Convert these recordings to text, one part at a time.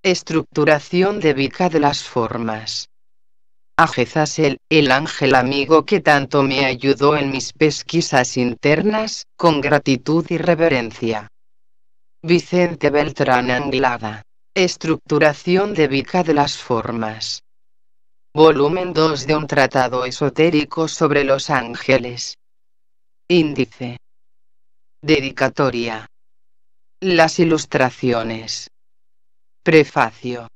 Estructuración de Vika de las formas. Ajezazel, el ángel amigo que tanto me ayudó en mis pesquisas internas, con gratitud y reverencia. Vicente Beltrán Anglada. Estructuración de Vika de las formas. Volumen 2 de un tratado esotérico sobre los ángeles. Índice. Dedicatoria. Las ilustraciones. Prefacio.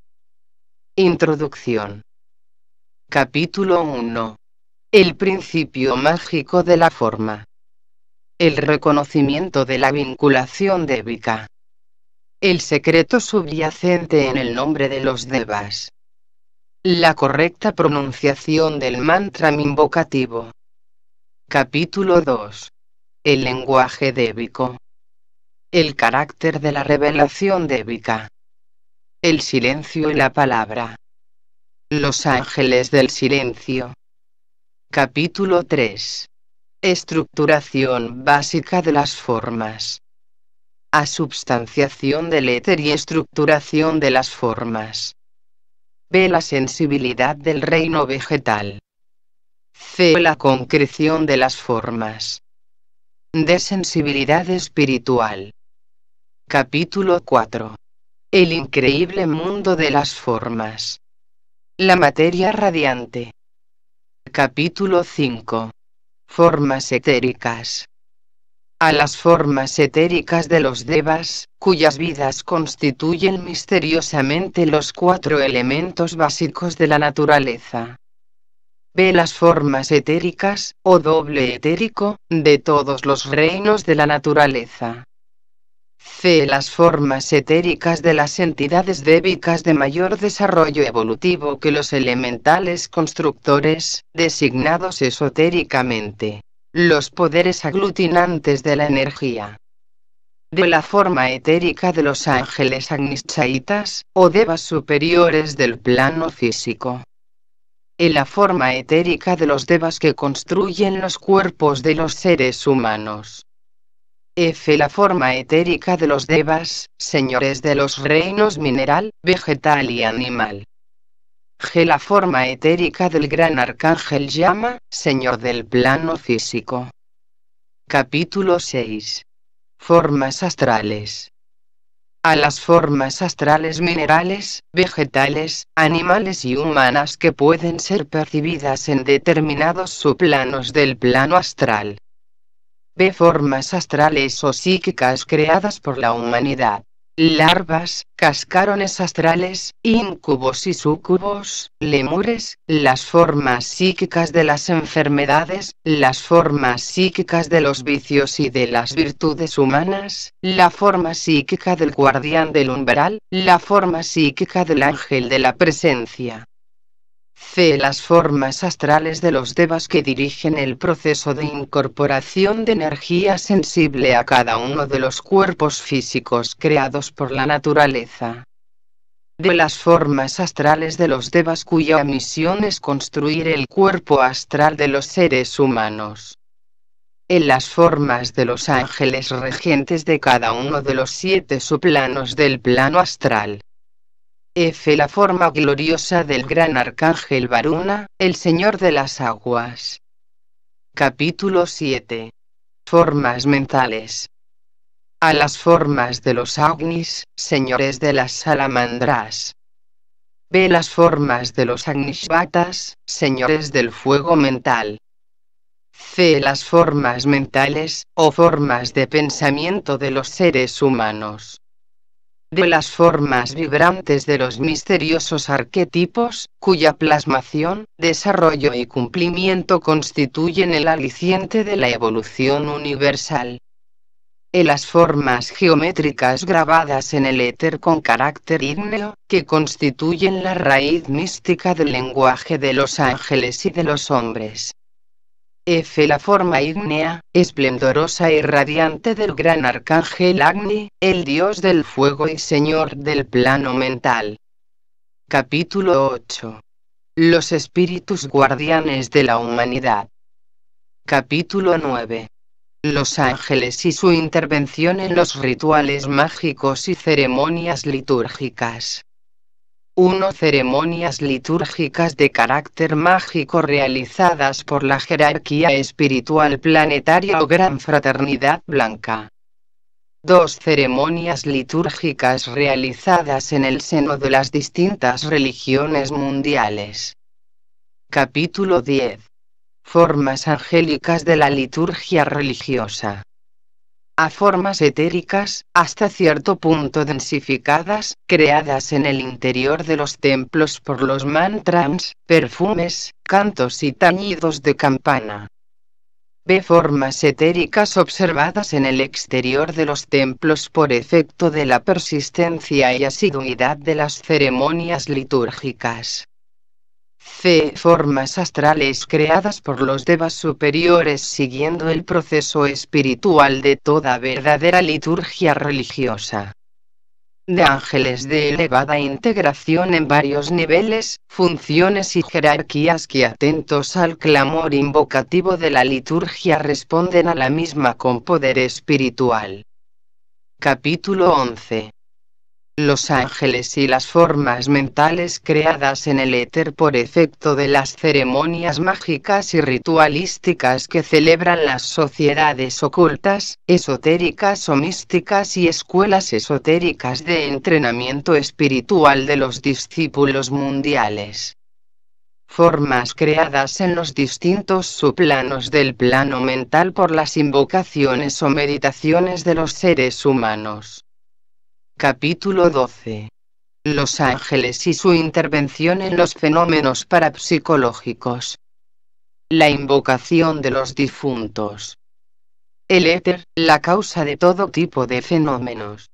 Introducción. Capítulo 1. El principio mágico de la forma. El reconocimiento de la vinculación débica. El secreto subyacente en el nombre de los devas. La correcta pronunciación del mantra invocativo. Capítulo 2. El lenguaje débico. El carácter de la revelación débica. El silencio y la palabra. Los ángeles del silencio. Capítulo 3. Estructuración básica de las formas. Asubstanciación del éter y estructuración de las formas. B. La sensibilidad del reino vegetal. C. La concreción de las formas. D. Sensibilidad espiritual. Capítulo 4. El increíble mundo de las formas. La materia radiante. Capítulo 5. Formas etéricas. A las formas etéricas de los devas, cuyas vidas constituyen misteriosamente los 4 elementos básicos de la naturaleza. B. Las formas etéricas, o doble etérico, de todos los reinos de la naturaleza. C. Las formas etéricas de las entidades débicas de mayor desarrollo evolutivo que los elementales constructores, designados esotéricamente los poderes aglutinantes de la energía. De la forma etérica de los ángeles agnischaitas, o devas superiores del plano físico. En la forma etérica de los devas que construyen los cuerpos de los seres humanos. F. La forma etérica de los devas, señores de los reinos mineral, vegetal y animal. G. La forma etérica del gran arcángel Yama, señor del plano físico. Capítulo 6. Formas astrales. A las formas astrales minerales, vegetales, animales y humanas que pueden ser percibidas en determinados subplanos del plano astral. B. Formas astrales o psíquicas creadas por la humanidad. Larvas, cascarones astrales, incubos y súcubos, lemures, las formas psíquicas de las enfermedades, las formas psíquicas de los vicios y de las virtudes humanas, la forma psíquica del guardián del umbral, la forma psíquica del ángel de la presencia. C. Las formas astrales de los devas que dirigen el proceso de incorporación de energía sensible a cada uno de los cuerpos físicos creados por la naturaleza. D. Las formas astrales de los devas cuya misión es construir el cuerpo astral de los seres humanos. En las formas de los ángeles regentes de cada uno de los 7 subplanos del plano astral. F. La forma gloriosa del gran arcángel Varuna, el señor de las aguas. Capítulo 7. Formas mentales. A las formas de los Agnis, señores de las salamandras. B. Las formas de los Agnishvatas, señores del fuego mental. C. Las formas mentales, o formas de pensamiento de los seres humanos. De las formas vibrantes de los misteriosos arquetipos, cuya plasmación, desarrollo y cumplimiento constituyen el aliciente de la evolución universal. En las formas geométricas grabadas en el éter con carácter ígneo, que constituyen la raíz mística del lenguaje de los ángeles y de los hombres. F. La forma ígnea, esplendorosa y radiante del gran arcángel Agni, el dios del fuego y señor del plano mental. Capítulo 8. Los espíritus guardianes de la humanidad. Capítulo 9. Los ángeles y su intervención en los rituales mágicos y ceremonias litúrgicas. 1. Ceremonias litúrgicas de carácter mágico realizadas por la jerarquía espiritual planetaria o Gran Fraternidad Blanca. 2. Ceremonias litúrgicas realizadas en el seno de las distintas religiones mundiales. Capítulo 10. Formas angélicas de la liturgia religiosa. A formas etéricas, hasta cierto punto densificadas, creadas en el interior de los templos por los mantras, perfumes, cantos y tañidos de campana. B. Formas etéricas observadas en el exterior de los templos por efecto de la persistencia y asiduidad de las ceremonias litúrgicas. C. Formas astrales creadas por los devas superiores siguiendo el proceso espiritual de toda verdadera liturgia religiosa. De ángeles de elevada integración en varios niveles, funciones y jerarquías que atentos al clamor invocativo de la liturgia responden a la misma con poder espiritual. Capítulo 11. Los ángeles y las formas mentales creadas en el éter por efecto de las ceremonias mágicas y ritualísticas que celebran las sociedades ocultas, esotéricas o místicas y escuelas esotéricas de entrenamiento espiritual de los discípulos mundiales. Formas creadas en los distintos subplanos del plano mental por las invocaciones o meditaciones de los seres humanos. Capítulo 12. Los ángeles y su intervención en los fenómenos parapsicológicos. La invocación de los difuntos. El éter, la causa de todo tipo de fenómenos.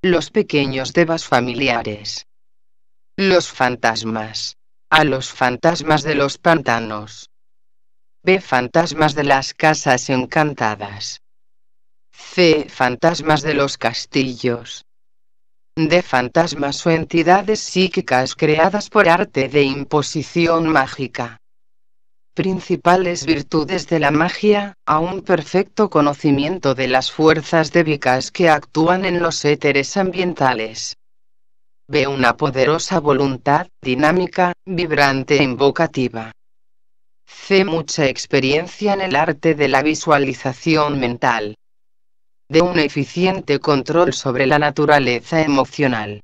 Los pequeños devas familiares. Los fantasmas. A los fantasmas de los pantanos. B. Fantasmas de las casas encantadas. C. Fantasmas de los castillos. D. Fantasmas o entidades psíquicas creadas por arte de imposición mágica. Principales virtudes de la magia: a un perfecto conocimiento de las fuerzas débicas que actúan en los éteres ambientales. B. Una poderosa voluntad, dinámica, vibrante e invocativa. C. Mucha experiencia en el arte de la visualización mental. De un eficiente control sobre la naturaleza emocional.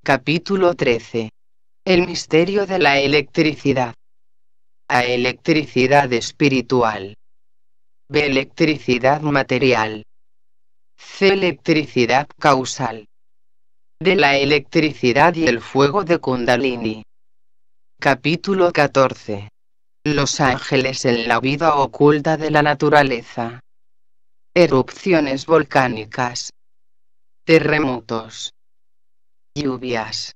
Capítulo 13. El misterio de la electricidad. A. Electricidad espiritual. B. Electricidad material. C. Electricidad causal. D. La electricidad y el fuego de Kundalini. Capítulo 14. Los ángeles en la vida oculta de la naturaleza. Erupciones volcánicas. Terremotos. Lluvias.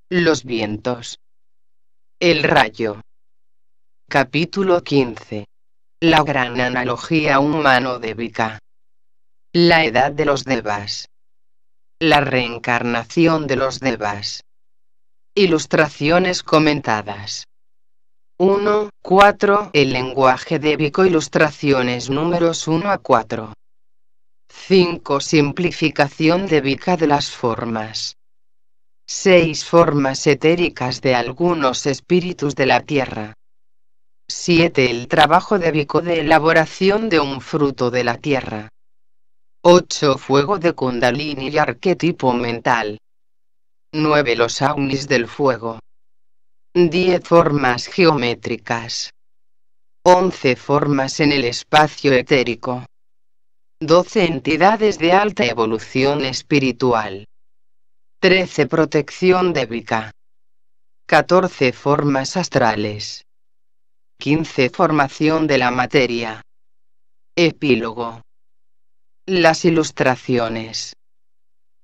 Los vientos. El rayo. Capítulo 15. La gran analogía humano-débica. La edad de los devas. La reencarnación de los devas. Ilustraciones comentadas. 1, 4. El lenguaje débico. Ilustraciones números 1 a 4. 5. Simplificación débica de las formas. 6. Formas etéricas de algunos espíritus de la tierra. 7. El trabajo débico de elaboración de un fruto de la tierra. 8. Fuego de Kundalini y arquetipo mental. 9. Los aunis del fuego. 10. Formas geométricas. 11. Formas en el espacio etérico. 12. Entidades de alta evolución espiritual. 13. Protección débica. 14. Formas astrales. 15. Formación de la materia. Epílogo. Las ilustraciones.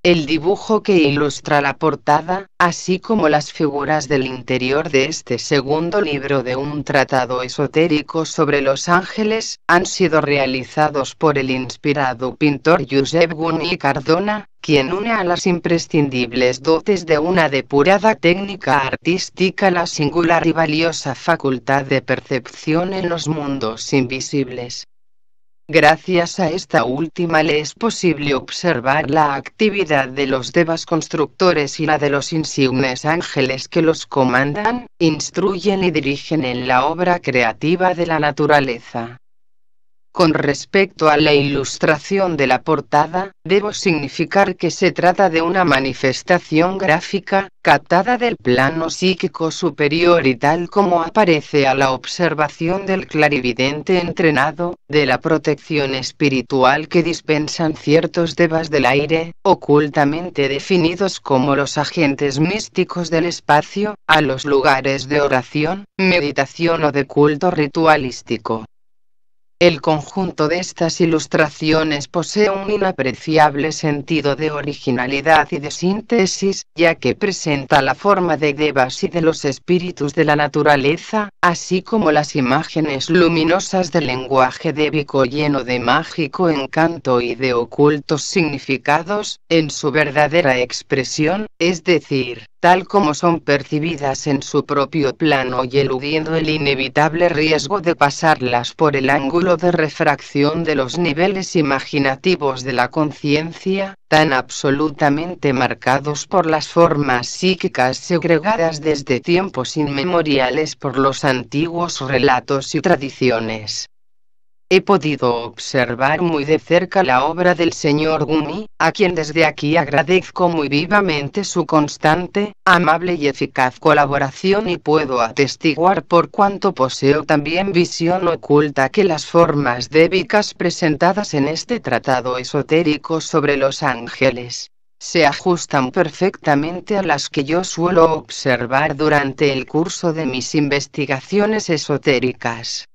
El dibujo que ilustra la portada, así como las figuras del interior de este segundo libro de un tratado esotérico sobre los ángeles, han sido realizados por el inspirado pintor Josep Gun Cardona, quien une a las imprescindibles dotes de una depurada técnica artística la singular y valiosa facultad de percepción en los mundos invisibles. Gracias a esta última le es posible observar la actividad de los devas constructores y la de los insignes ángeles que los comandan, instruyen y dirigen en la obra creativa de la naturaleza. Con respecto a la ilustración de la portada, debo significar que se trata de una manifestación gráfica, captada del plano psíquico superior y tal como aparece a la observación del clarividente entrenado, de la protección espiritual que dispensan ciertos devas del aire, ocultamente definidos como los agentes místicos del espacio, a los lugares de oración, meditación o de culto ritualístico. El conjunto de estas ilustraciones posee un inapreciable sentido de originalidad y de síntesis, ya que presenta la forma de devas y de los espíritus de la naturaleza, así como las imágenes luminosas del lenguaje débico lleno de mágico encanto y de ocultos significados, en su verdadera expresión, es decir, tal como son percibidas en su propio plano y eludiendo el inevitable riesgo de pasarlas por el ángulo de refracción de los niveles imaginativos de la conciencia, tan absolutamente marcados por las formas psíquicas segregadas desde tiempos inmemoriales por los antiguos relatos y tradiciones. He podido observar muy de cerca la obra del señor Gumi, a quien desde aquí agradezco muy vivamente su constante, amable y eficaz colaboración y puedo atestiguar por cuanto poseo también visión oculta que las formas débicas presentadas en este tratado esotérico sobre los ángeles se ajustan perfectamente a las que yo suelo observar durante el curso de mis investigaciones esotéricas.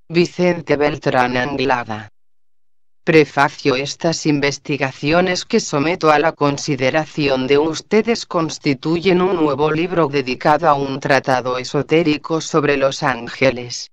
Vicente Beltrán Anglada. Prefacio. Estas investigaciones que someto a la consideración de ustedes constituyen un nuevo libro dedicado a un tratado esotérico sobre los ángeles.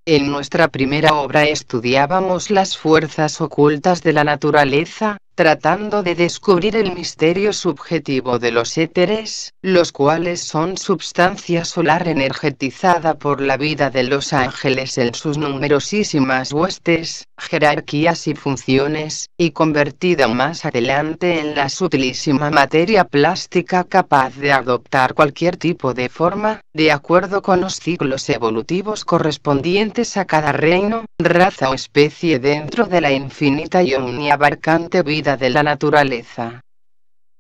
En nuestra primera obra estudiábamos las fuerzas ocultas de la naturaleza, tratando de descubrir el misterio subjetivo de los éteres, los cuales son substancia solar energetizada por la vida de los ángeles en sus numerosísimas huestes, jerarquías y funciones, y convertida más adelante en la sutilísima materia plástica capaz de adoptar cualquier tipo de forma, de acuerdo con los ciclos evolutivos correspondientes a cada reino, raza o especie dentro de la infinita y omniabarcante vida de la naturaleza.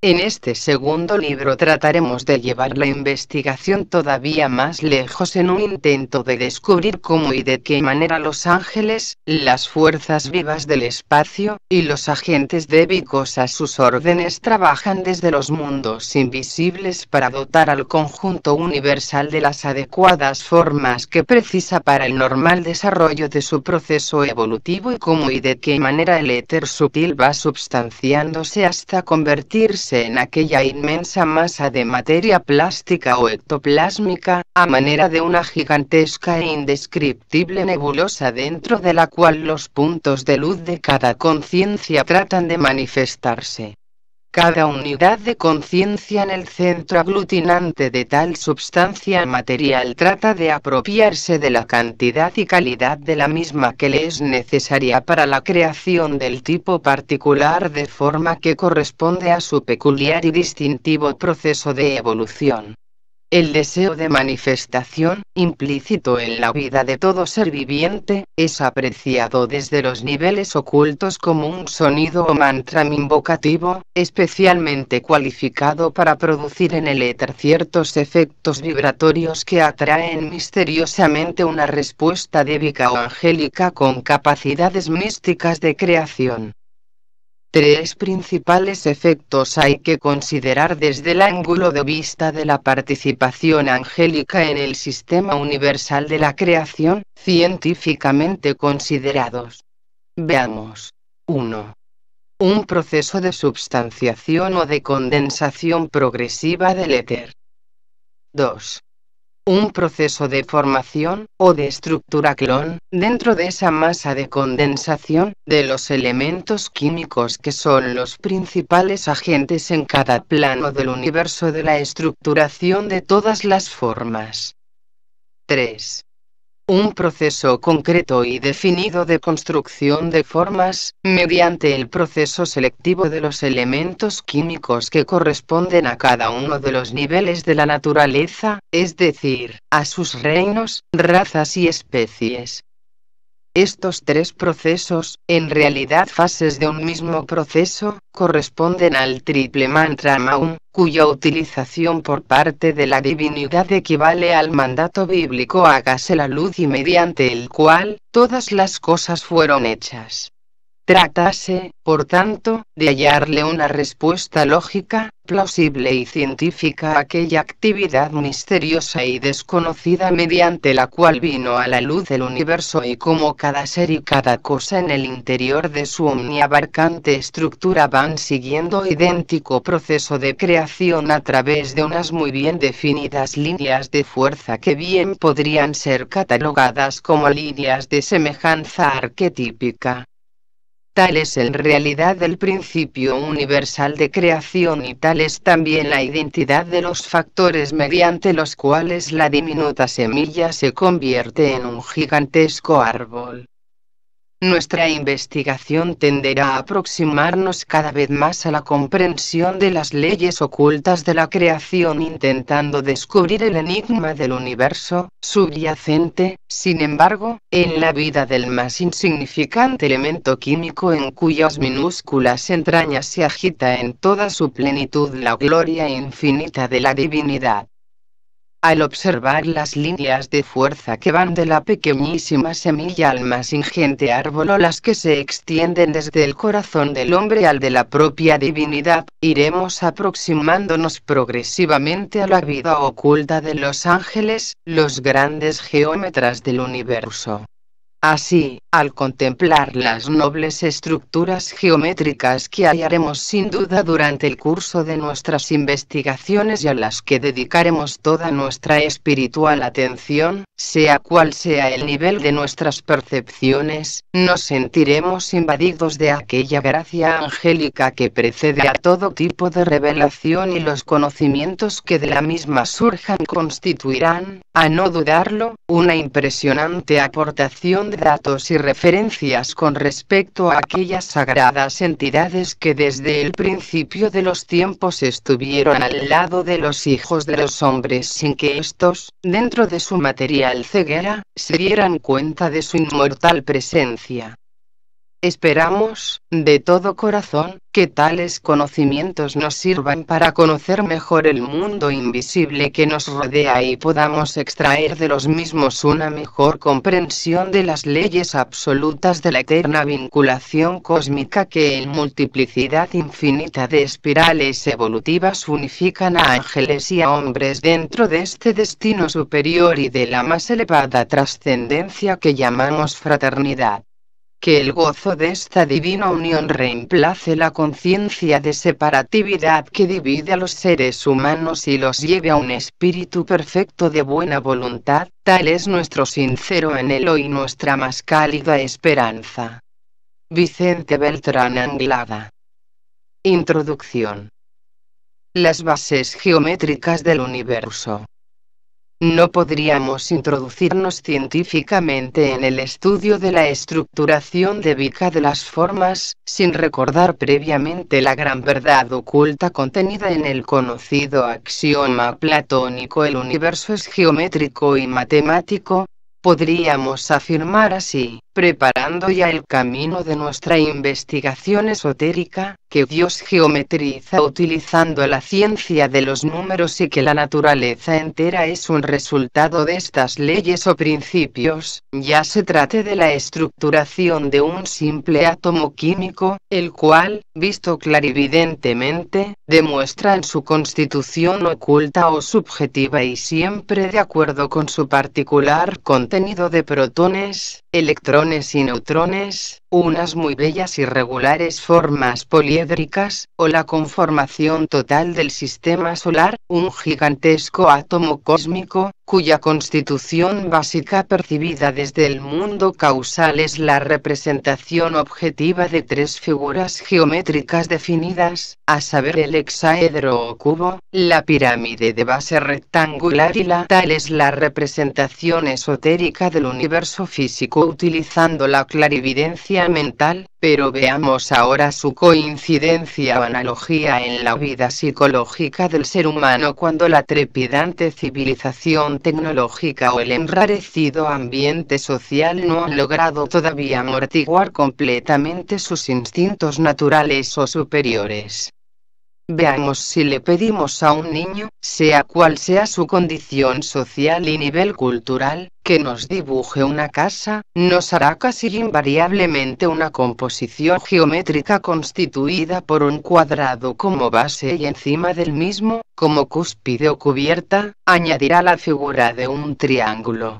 En este segundo libro trataremos de llevar la investigación todavía más lejos en un intento de descubrir cómo y de qué manera los ángeles, las fuerzas vivas del espacio, y los agentes débicos a sus órdenes trabajan desde los mundos invisibles para dotar al conjunto universal de las adecuadas formas que precisa para el normal desarrollo de su proceso evolutivo y cómo y de qué manera el éter sutil va substanciándose hasta convertirse en aquella inmensa masa de materia plástica o ectoplásmica, a manera de una gigantesca e indescriptible nebulosa dentro de la cual los puntos de luz de cada conciencia tratan de manifestarse. Cada unidad de conciencia en el centro aglutinante de tal substancia material trata de apropiarse de la cantidad y calidad de la misma que le es necesaria para la creación del tipo particular de forma que corresponde a su peculiar y distintivo proceso de evolución. El deseo de manifestación, implícito en la vida de todo ser viviente, es apreciado desde los niveles ocultos como un sonido o mantra invocativo, especialmente cualificado para producir en el éter ciertos efectos vibratorios que atraen misteriosamente una respuesta débica o angélica con capacidades místicas de creación. Tres principales efectos hay que considerar desde el ángulo de vista de la participación angélica en el sistema universal de la creación, científicamente considerados. Veamos. 1. Un proceso de substanciación o de condensación progresiva del éter. 2. Un proceso de formación, o de estructura clon, dentro de esa masa de condensación, de los elementos químicos que son los principales agentes en cada plano del universo de la estructuración de todas las formas. 3. un proceso concreto y definido de construcción de formas, mediante el proceso selectivo de los elementos químicos que corresponden a cada uno de los niveles de la naturaleza, es decir, a sus reinos, razas y especies. Estos tres procesos, en realidad fases de un mismo proceso, corresponden al triple mantra Maum, cuya utilización por parte de la divinidad equivale al mandato bíblico hágase la luz y mediante el cual, todas las cosas fueron hechas. Trátase, por tanto, de hallarle una respuesta lógica, plausible y científica a aquella actividad misteriosa y desconocida mediante la cual vino a la luz el universo y cómo cada ser y cada cosa en el interior de su omniabarcante estructura van siguiendo idéntico proceso de creación a través de unas muy bien definidas líneas de fuerza que bien podrían ser catalogadas como líneas de semejanza arquetípica. Tal es en realidad el principio universal de creación y tal es también la identidad de los factores mediante los cuales la diminuta semilla se convierte en un gigantesco árbol. Nuestra investigación tenderá a aproximarnos cada vez más a la comprensión de las leyes ocultas de la creación, intentando descubrir el enigma del universo, subyacente, sin embargo, en la vida del más insignificante elemento químico en cuyas minúsculas entrañas se agita en toda su plenitud la gloria infinita de la divinidad. Al observar las líneas de fuerza que van de la pequeñísima semilla al más ingente árbol o las que se extienden desde el corazón del hombre al de la propia divinidad, iremos aproximándonos progresivamente a la vida oculta de los ángeles, los grandes geómetras del universo. Así, al contemplar las nobles estructuras geométricas que hallaremos sin duda durante el curso de nuestras investigaciones y a las que dedicaremos toda nuestra espiritual atención, sea cual sea el nivel de nuestras percepciones, nos sentiremos invadidos de aquella gracia angélica que precede a todo tipo de revelación y los conocimientos que de la misma surjan constituirán, a no dudarlo, una impresionante aportación de datos y referencias con respecto a aquellas sagradas entidades que desde el principio de los tiempos estuvieron al lado de los hijos de los hombres sin que éstos, dentro de su material ceguera, se dieran cuenta de su inmortal presencia. Esperamos, de todo corazón, que tales conocimientos nos sirvan para conocer mejor el mundo invisible que nos rodea y podamos extraer de los mismos una mejor comprensión de las leyes absolutas de la eterna vinculación cósmica que en multiplicidad infinita de espirales evolutivas unifican a ángeles y a hombres dentro de este destino superior y de la más elevada trascendencia que llamamos fraternidad. Que el gozo de esta divina unión reemplace la conciencia de separatividad que divide a los seres humanos y los lleve a un espíritu perfecto de buena voluntad, tal es nuestro sincero anhelo y nuestra más cálida esperanza. Vicente Beltrán Anglada. Introducción. Las bases geométricas del universo. No podríamos introducirnos científicamente en el estudio de la estructuración de las formas, sin recordar previamente la gran verdad oculta contenida en el conocido axioma platónico: el universo es geométrico y matemático. Podríamos afirmar así, preparando ya el camino de nuestra investigación esotérica, que Dios geometriza utilizando la ciencia de los números y que la naturaleza entera es un resultado de estas leyes o principios, ya se trate de la estructuración de un simple átomo químico, el cual, visto clarividentemente, demuestra en su constitución oculta o subjetiva y siempre de acuerdo con su particular contenido de protones, electrones y neutrones, unas muy bellas y regulares formas poliédricas, o la conformación total del sistema solar, un gigantesco átomo cósmico, cuya constitución básica percibida desde el mundo causal es la representación objetiva de tres figuras geométricas definidas, a saber el hexaedro o cubo, la pirámide de base rectangular y la tal es la representación esotérica del universo físico utilizando la clarividencia mental, pero veamos ahora su coincidencia o analogía en la vida psicológica del ser humano cuando la trepidante civilización tecnológica o el enrarecido ambiente social no han logrado todavía amortiguar completamente sus instintos naturales o superiores. Veamos si le pedimos a un niño, sea cual sea su condición social y nivel cultural, que nos dibuje una casa, nos hará casi invariablemente una composición geométrica constituida por un cuadrado como base y encima del mismo, como cúspide o cubierta, añadirá la figura de un triángulo.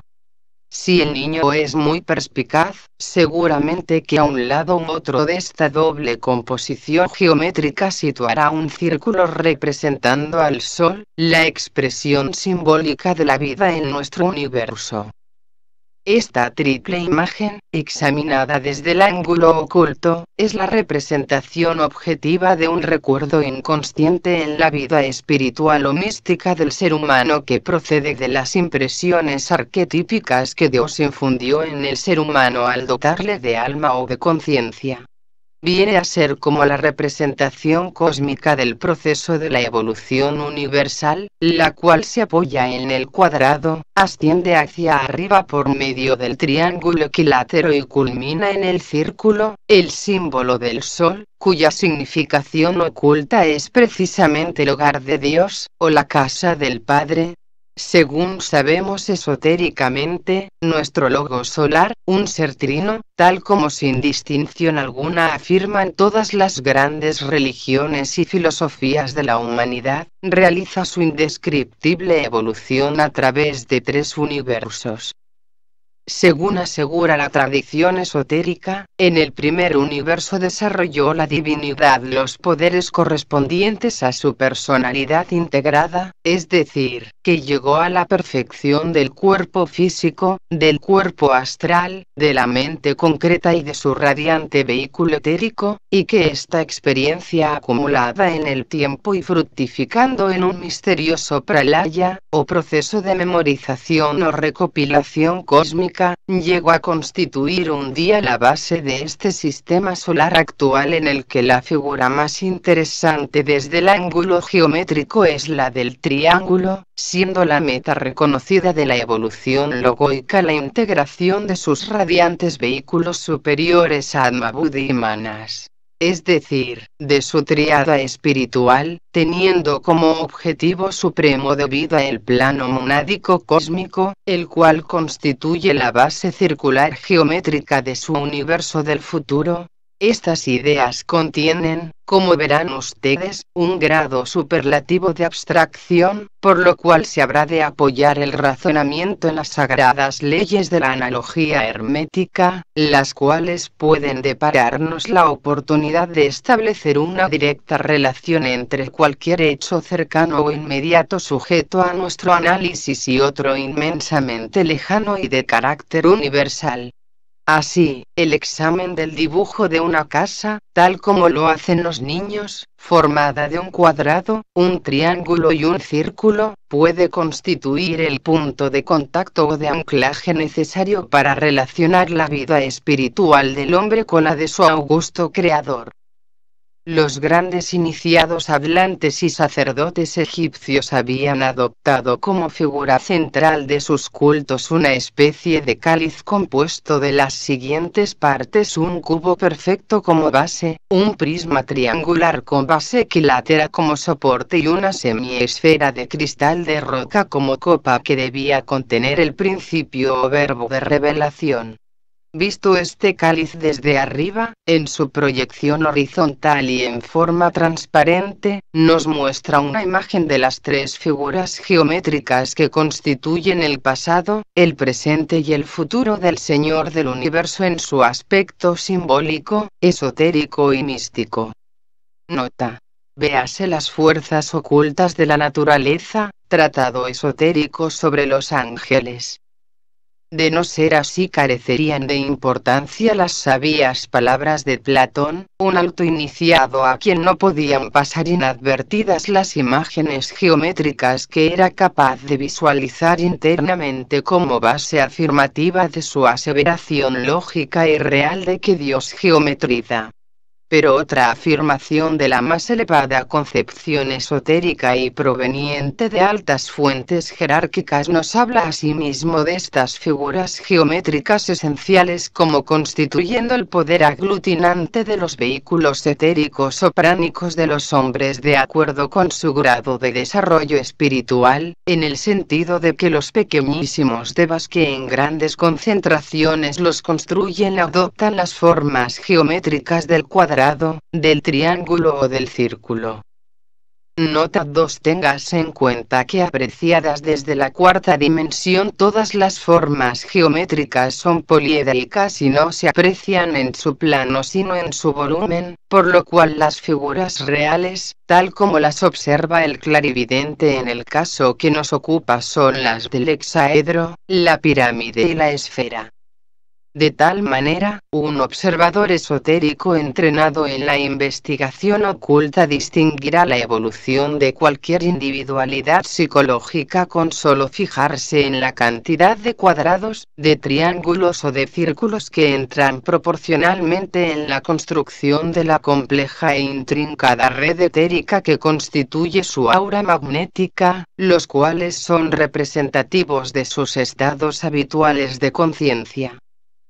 Si el niño es muy perspicaz, seguramente que a un lado u otro de esta doble composición geométrica situará un círculo representando al Sol, la expresión simbólica de la vida en nuestro universo. Esta triple imagen, examinada desde el ángulo oculto, es la representación objetiva de un recuerdo inconsciente en la vida espiritual o mística del ser humano que procede de las impresiones arquetípicas que Dios infundió en el ser humano al dotarle de alma o de conciencia. Viene a ser como la representación cósmica del proceso de la evolución universal, la cual se apoya en el cuadrado, asciende hacia arriba por medio del triángulo equilátero y culmina en el círculo, el símbolo del Sol, cuya significación oculta es precisamente el hogar de Dios, o la casa del Padre. Según sabemos esotéricamente, nuestro logo solar, un ser trino, tal como sin distinción alguna afirman todas las grandes religiones y filosofías de la humanidad, realiza su indescriptible evolución a través de tres universos. Según asegura la tradición esotérica, en el primer universo desarrolló la divinidad los poderes correspondientes a su personalidad integrada, es decir, que llegó a la perfección del cuerpo físico, del cuerpo astral, de la mente concreta y de su radiante vehículo etérico, y que esta experiencia acumulada en el tiempo y fructificando en un misterioso pralaya, o proceso de memorización o recopilación cósmica, llegó a constituir un día la base de este sistema solar actual en el que la figura más interesante desde el ángulo geométrico es la del triángulo, siendo la meta reconocida de la evolución logoica la integración de sus radiantes vehículos superiores Atma, Buddhi y Manas. Es decir, de su tríada espiritual, teniendo como objetivo supremo de vida el plano monádico cósmico, el cual constituye la base circular geométrica de su universo del futuro. Estas ideas contienen, como verán ustedes, un grado superlativo de abstracción, por lo cual se habrá de apoyar el razonamiento en las sagradas leyes de la analogía hermética, las cuales pueden depararnos la oportunidad de establecer una directa relación entre cualquier hecho cercano o inmediato sujeto a nuestro análisis y otro inmensamente lejano y de carácter universal. Así, el examen del dibujo de una casa, tal como lo hacen los niños, formada de un cuadrado, un triángulo y un círculo, puede constituir el punto de contacto o de anclaje necesario para relacionar la vida espiritual del hombre con la de su augusto creador. Los grandes iniciados hablantes y sacerdotes egipcios habían adoptado como figura central de sus cultos una especie de cáliz compuesto de las siguientes partes: un cubo perfecto como base, un prisma triangular con base equilátera como soporte y una semiesfera de cristal de roca como copa que debía contener el principio o verbo de revelación. Visto este cáliz desde arriba, en su proyección horizontal y en forma transparente, nos muestra una imagen de las tres figuras geométricas que constituyen el pasado, el presente y el futuro del Señor del Universo en su aspecto simbólico, esotérico y místico. Nota. Véase las fuerzas ocultas de la naturaleza, tratado esotérico sobre los ángeles. De no ser así carecerían de importancia las sabias palabras de Platón, un alto iniciado a quien no podían pasar inadvertidas las imágenes geométricas que era capaz de visualizar internamente como base afirmativa de su aseveración lógica y real de que Dios geometriza. Pero otra afirmación de la más elevada concepción esotérica y proveniente de altas fuentes jerárquicas nos habla asimismo de estas figuras geométricas esenciales como constituyendo el poder aglutinante de los vehículos etéricos o pránicos de los hombres de acuerdo con su grado de desarrollo espiritual, en el sentido de que los pequeñísimos devas que en grandes concentraciones los construyen adoptan las formas geométricas del cuadrado, del triángulo o del círculo. Nota 2. Tengas en cuenta que apreciadas desde la cuarta dimensión todas las formas geométricas son poliédricas y no se aprecian en su plano sino en su volumen, por lo cual las figuras reales, tal como las observa el clarividente en el caso que nos ocupa son las del hexaedro, la pirámide y la esfera. De tal manera, un observador esotérico entrenado en la investigación oculta distinguirá la evolución de cualquier individualidad psicológica con solo fijarse en la cantidad de cuadrados, de triángulos o de círculos que entran proporcionalmente en la construcción de la compleja e intrincada red etérica que constituye su aura magnética, los cuales son representativos de sus estados habituales de conciencia.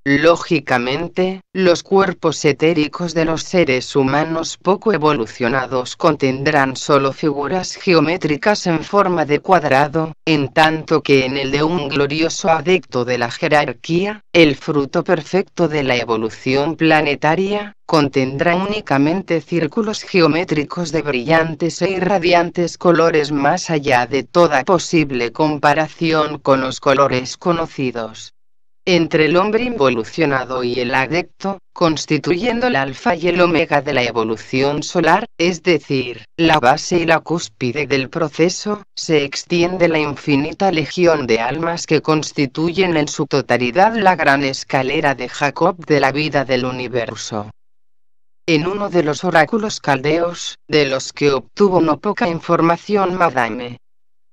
Lógicamente, los cuerpos etéricos de los seres humanos poco evolucionados contendrán solo figuras geométricas en forma de cuadrado, en tanto que en el de un glorioso adepto de la jerarquía, el fruto perfecto de la evolución planetaria, contendrá únicamente círculos geométricos de brillantes e irradiantes colores más allá de toda posible comparación con los colores conocidos. Entre el hombre involucionado y el adepto, constituyendo el alfa y el omega de la evolución solar, es decir, la base y la cúspide del proceso, se extiende la infinita legión de almas que constituyen en su totalidad la gran escalera de Jacob de la vida del universo. En uno de los oráculos caldeos, de los que obtuvo no poca información Madame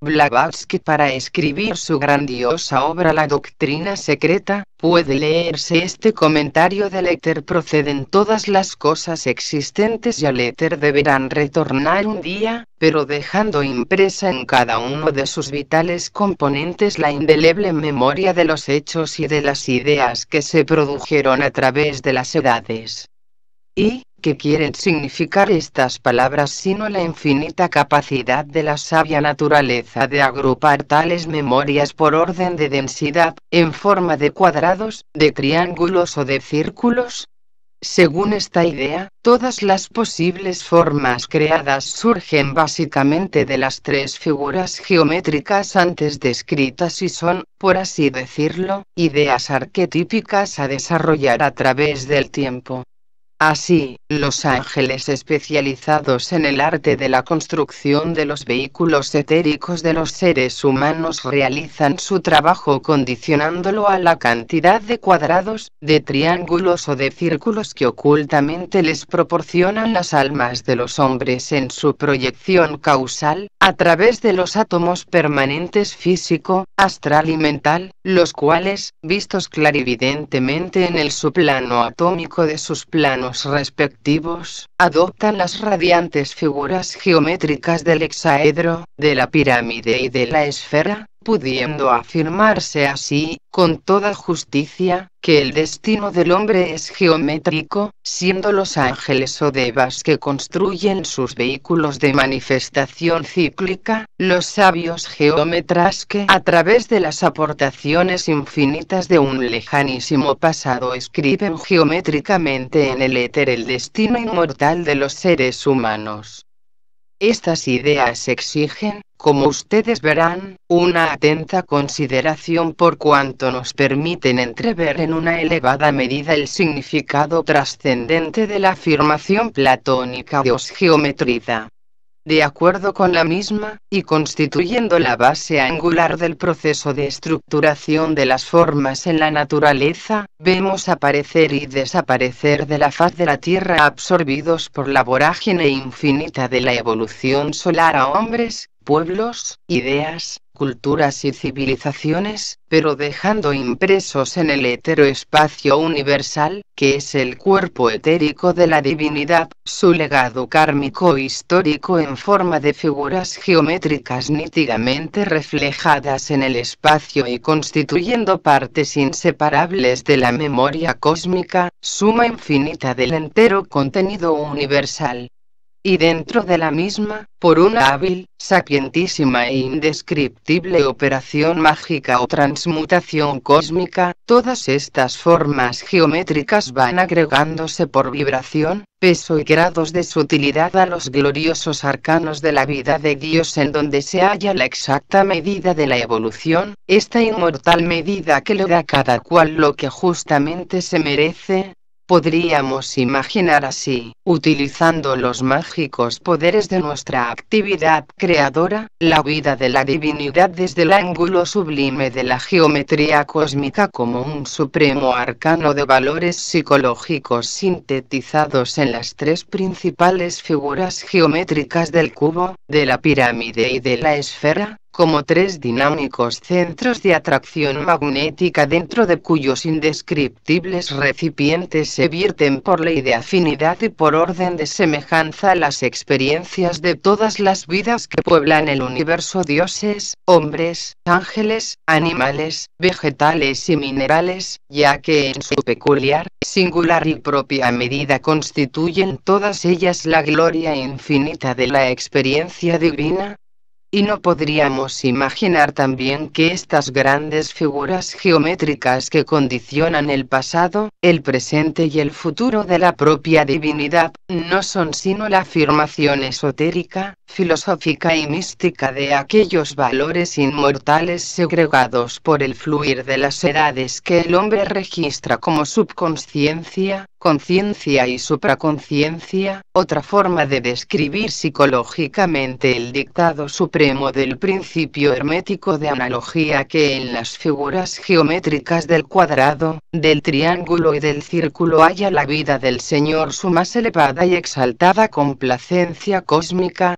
Blavatsky para escribir su grandiosa obra La Doctrina Secreta, puede leerse este comentario del éter: proceden todas las cosas existentes y al éter deberán retornar un día, pero dejando impresa en cada uno de sus vitales componentes la indeleble memoria de los hechos y de las ideas que se produjeron a través de las edades. ¿Y qué quieren significar estas palabras sino la infinita capacidad de la sabia naturaleza de agrupar tales memorias por orden de densidad, en forma de cuadrados, de triángulos o de círculos? Según esta idea, todas las posibles formas creadas surgen básicamente de las tres figuras geométricas antes descritas y son, por así decirlo, ideas arquetípicas a desarrollar a través del tiempo. Así, los ángeles especializados en el arte de la construcción de los vehículos etéricos de los seres humanos realizan su trabajo condicionándolo a la cantidad de cuadrados, de triángulos o de círculos que ocultamente les proporcionan las almas de los hombres en su proyección causal, a través de los átomos permanentes físico, astral y mental, los cuales, vistos clarividentemente en el subplano atómico de sus planos respectivos, adoptan las radiantes figuras geométricas del hexaedro, de la pirámide y de la esfera, pudiendo afirmarse así, con toda justicia, que el destino del hombre es geométrico, siendo los ángeles o devas que construyen sus vehículos de manifestación cíclica, los sabios geómetras que, a través de las aportaciones infinitas de un lejanísimo pasado, escriben geométricamente en el éter el destino inmortal de los seres humanos. Estas ideas exigen, como ustedes verán, una atenta consideración por cuanto nos permiten entrever en una elevada medida el significado trascendente de la afirmación platónica Dios geometriza. De acuerdo con la misma, y constituyendo la base angular del proceso de estructuración de las formas en la naturaleza, vemos aparecer y desaparecer de la faz de la Tierra absorbidos por la vorágine infinita de la evolución solar a hombres, pueblos, ideas, culturas y civilizaciones, pero dejando impresos en el heteroespacio universal, que es el cuerpo etérico de la divinidad, su legado kármico histórico en forma de figuras geométricas nítidamente reflejadas en el espacio y constituyendo partes inseparables de la memoria cósmica, suma infinita del entero contenido universal. Y dentro de la misma, por una hábil, sapientísima e indescriptible operación mágica o transmutación cósmica, todas estas formas geométricas van agregándose por vibración, peso y grados de sutilidad a los gloriosos arcanos de la vida de Dios, en donde se halla la exacta medida de la evolución, esta inmortal medida que le da a cada cual lo que justamente se merece. Podríamos imaginar así, utilizando los mágicos poderes de nuestra actividad creadora, la vida de la divinidad desde el ángulo sublime de la geometría cósmica como un supremo arcano de valores psicológicos sintetizados en las tres principales figuras geométricas del cubo, de la pirámide y de la esfera, como tres dinámicos centros de atracción magnética dentro de cuyos indescriptibles recipientes se vierten por ley de afinidad y por orden de semejanza las experiencias de todas las vidas que pueblan el universo: dioses, hombres, ángeles, animales, vegetales y minerales, ya que en su peculiar, singular y propia medida constituyen todas ellas la gloria infinita de la experiencia divina. Y no podríamos imaginar también que estas grandes figuras geométricas que condicionan el pasado, el presente y el futuro de la propia divinidad, no son sino la afirmación esotérica, filosófica y mística de aquellos valores inmortales segregados por el fluir de las edades que el hombre registra como subconsciencia, conciencia y supraconciencia, otra forma de describir psicológicamente el dictado supremo del principio hermético de analogía que en las figuras geométricas del cuadrado, del triángulo y del círculo halla la vida del Señor, su más elevada y exaltada complacencia cósmica.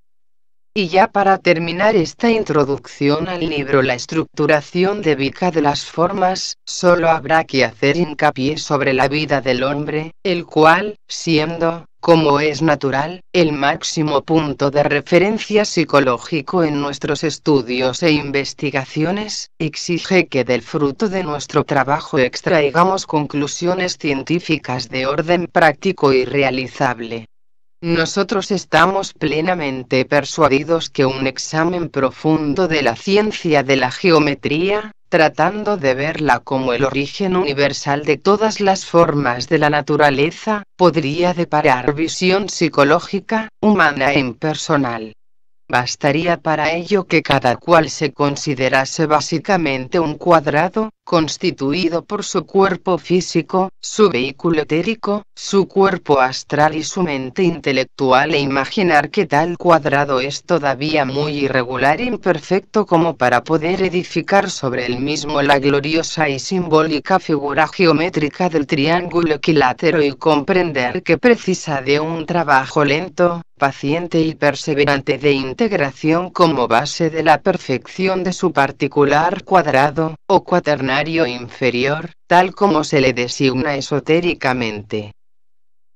Y ya para terminar esta introducción al libro La estructuración de las formas, solo habrá que hacer hincapié sobre la vida del hombre, el cual, siendo, como es natural, el máximo punto de referencia psicológico en nuestros estudios e investigaciones, exige que del fruto de nuestro trabajo extraigamos conclusiones científicas de orden práctico y realizable. Nosotros estamos plenamente persuadidos que un examen profundo de la ciencia de la geometría, tratando de verla como el origen universal de todas las formas de la naturaleza, podría deparar visión psicológica, humana e impersonal. Bastaría para ello que cada cual se considerase básicamente un cuadrado, constituido por su cuerpo físico, su vehículo etérico, su cuerpo astral y su mente intelectual, e imaginar que tal cuadrado es todavía muy irregular e imperfecto como para poder edificar sobre él mismo la gloriosa y simbólica figura geométrica del triángulo equilátero, y comprender que precisa de un trabajo lento, paciente y perseverante de integración como base de la perfección de su particular cuadrado, o cuaternario inferior, tal como se le designa esotéricamente.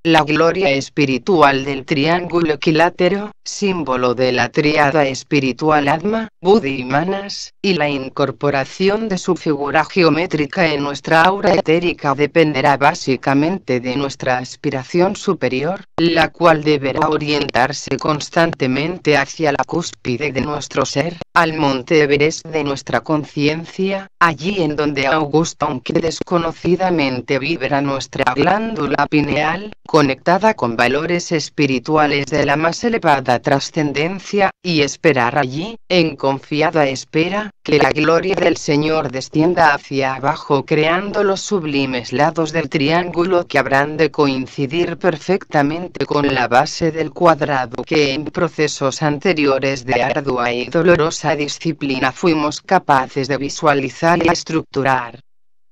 La gloria espiritual del triángulo equilátero, símbolo de la tríada espiritual Atma, Buddhi y Manas, y la incorporación de su figura geométrica en nuestra aura etérica dependerá básicamente de nuestra aspiración superior, la cual deberá orientarse constantemente hacia la cúspide de nuestro ser, al monte Everest de nuestra conciencia, allí en donde augusta aunque desconocidamente vibra nuestra glándula pineal, conectada con valores espirituales de la más elevada trascendencia, y esperar allí, en confiada espera, Que la gloria del Señor descienda hacia abajo creando los sublimes lados del triángulo que habrán de coincidir perfectamente con la base del cuadrado que en procesos anteriores de ardua y dolorosa disciplina fuimos capaces de visualizar y estructurar.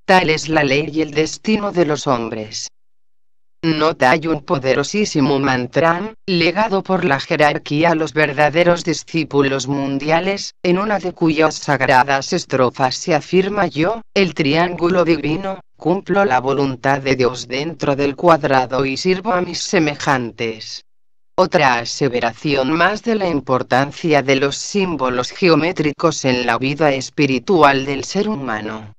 Tal es la ley y el destino de los hombres. Nota: hay un poderosísimo mantra, legado por la jerarquía a los verdaderos discípulos mundiales, en una de cuyas sagradas estrofas se afirma: yo, el triángulo divino, cumplo la voluntad de Dios dentro del cuadrado y sirvo a mis semejantes. Otra aseveración más de la importancia de los símbolos geométricos en la vida espiritual del ser humano.